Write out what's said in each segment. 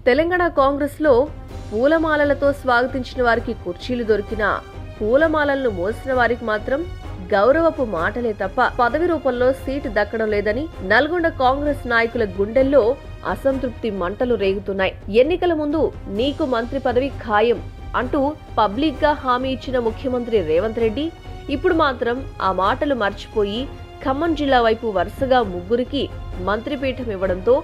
తెలంగాణ కాంగ్రెస్ లో పూలమాలలతో స్వాగతించిన వారికి కుర్చీలు దొరికినా పూలమాలలను మోసిన వారికి మాత్రం గౌరవపు మాటలే తప్ప పదవి రూపంలో సీటు దక్కడం లేదని నల్గొండ కాంగ్రెస్ నాయకుల గుండెల్లో అసంతృప్తి మంటలు రేగుతున్నాయి. ఎన్నికల ముందు నీకు మంత్రి పదవి ఖాయం అంటూ పబ్లిక్ గా హామీ ఇచ్చిన ముఖ్యమంత్రి రేవంత్ రెడ్డి ఇప్పుడు మాత్రం ఆ మాటలు మర్చిపోయి ఖమ్మం జిల్లా వైపు వరుసగా ముగ్గురికి మంత్రిపీఠం ఇవ్వడంతో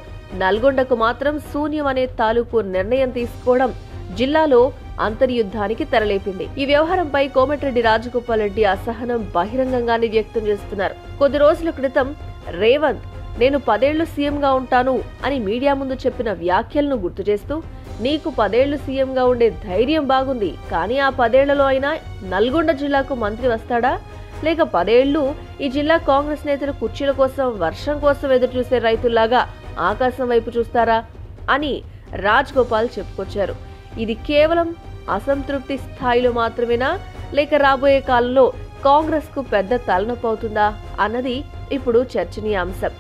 నల్గొండకు మాత్రం శూన్యం అనే తాలూకు నిర్ణయం తీసుకోవడం జిల్లాలో అంతర్యుద్ధానికి తెరలేపింది. ఈ వ్యవహారంపై కోమటిరెడ్డి రాజగోపాల్ రెడ్డి అసహనం బహిరంగంగానే వ్యక్తం చేస్తున్నారు. కొద్ది రోజుల క్రితం రేవంత్ నేను 10 ఏళ్లు సీఎంగా ఉంటాను అని మీడియా ముందు చెప్పిన వ్యాఖ్యలను గుర్తు చేస్తూ నీకు 10 ఏళ్లు సీఎంగా ఉండే ధైర్యం బాగుంది, కానీ ఆ 10 ఏళ్లలో అయినా నల్గొండ జిల్లాకు మంత్రి వస్తాడా, లేక 10 ఏళ్లు ఈ జిల్లా కాంగ్రెస్ నేతలు కుర్చీల కోసం వర్షం కోసం ఎదురు చూసే రైతుల్లాగా ఆకాశం వైపు చూస్తారా అని రాజగోపాల్ చెప్పుకొచ్చారు. ఇది కేవలం అసంతృప్తి స్థాయిలో మాత్రమేనా, లేక రాబోయే కాలంలో కాంగ్రెస్ కు పెద్ద తలనొప్పి అవుతుందా అన్నది ఇప్పుడు చర్చనీయాంశం.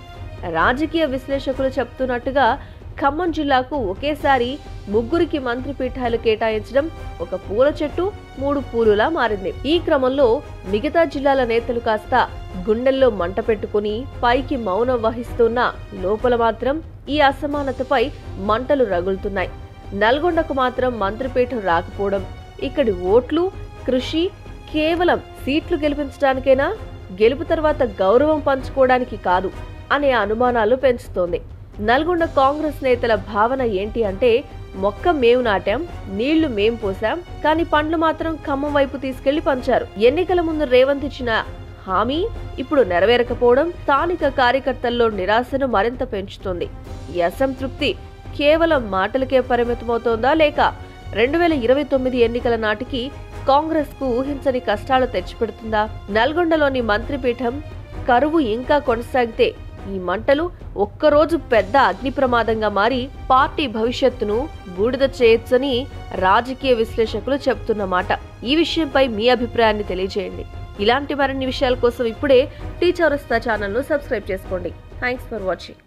రాజకీయ విశ్లేషకులు చెప్తున్నట్టుగా ఖమ్మం జిల్లాకు ఒకేసారి ముగ్గురికి మంత్రి పీఠాలు కేటాయించడం ఒక పూల చెట్టు 3 పూలులా మారింది. ఈ క్రమంలో మిగతా జిల్లాల నేతలు కాస్త గుండెల్లో మంట పెట్టుకుని పైకి మౌనం వహిస్తున్నా లోపల మాత్రం ఈ అసమానతపై మంటలు రగులుతున్నాయి. నల్గొండకు మాత్రం మంత్రిపీఠం రాకపోవడం ఇక్కడి ఓట్లు, కృషి కేవలం సీట్లు గెలిపించడానికేనా, గెలుపు తర్వాత గౌరవం పంచుకోవడానికి కాదు అనే అనుమానాలు పెంచుతోంది. నల్గొండ కాంగ్రెస్ నేతల భావన ఏంటి అంటే, మొక్క మేం నాటాం, నీళ్లు మేం పోసాం, కానీ పండ్లు మాత్రం ఖమ్మం వైపు తీసుకెళ్లి పంచారు. ఎన్నికల ముందు రేవంత్ ఇచ్చిన హామీ ఇప్పుడు నెరవేరకపోవడం స్థానిక కార్యకర్తల్లో నిరాశను మరింత పెంచుతోంది. ఈ అసంతృప్తి కేవలం మాటలకే పరిమితమవుతోందా, లేక 2029 ఎన్నికల నాటికి కాంగ్రెస్ కు ఊహించని కష్టాలు తెచ్చిపెడుతుందా? నల్గొండలోని మంత్రిపీఠం కరువు ఇంకా కొనసాగితే ఈ మంటలు ఒక్కరోజు పెద్ద అగ్ని ప్రమాదంగా మారి పార్టీ భవిష్యత్తును బూడిద చేయొచ్చని రాజకీయ విశ్లేషకులు చెప్తున్నమాట. ఈ విషయంపై మీ అభిప్రాయాన్ని తెలియజేయండి. ఇలాంటి మరిన్ని విషయాల కోసం ఇప్పుడే టీ చౌరస్తా ఛానల్ ను సబ్స్క్రైబ్ చేసుకోండి. Thanks for watching.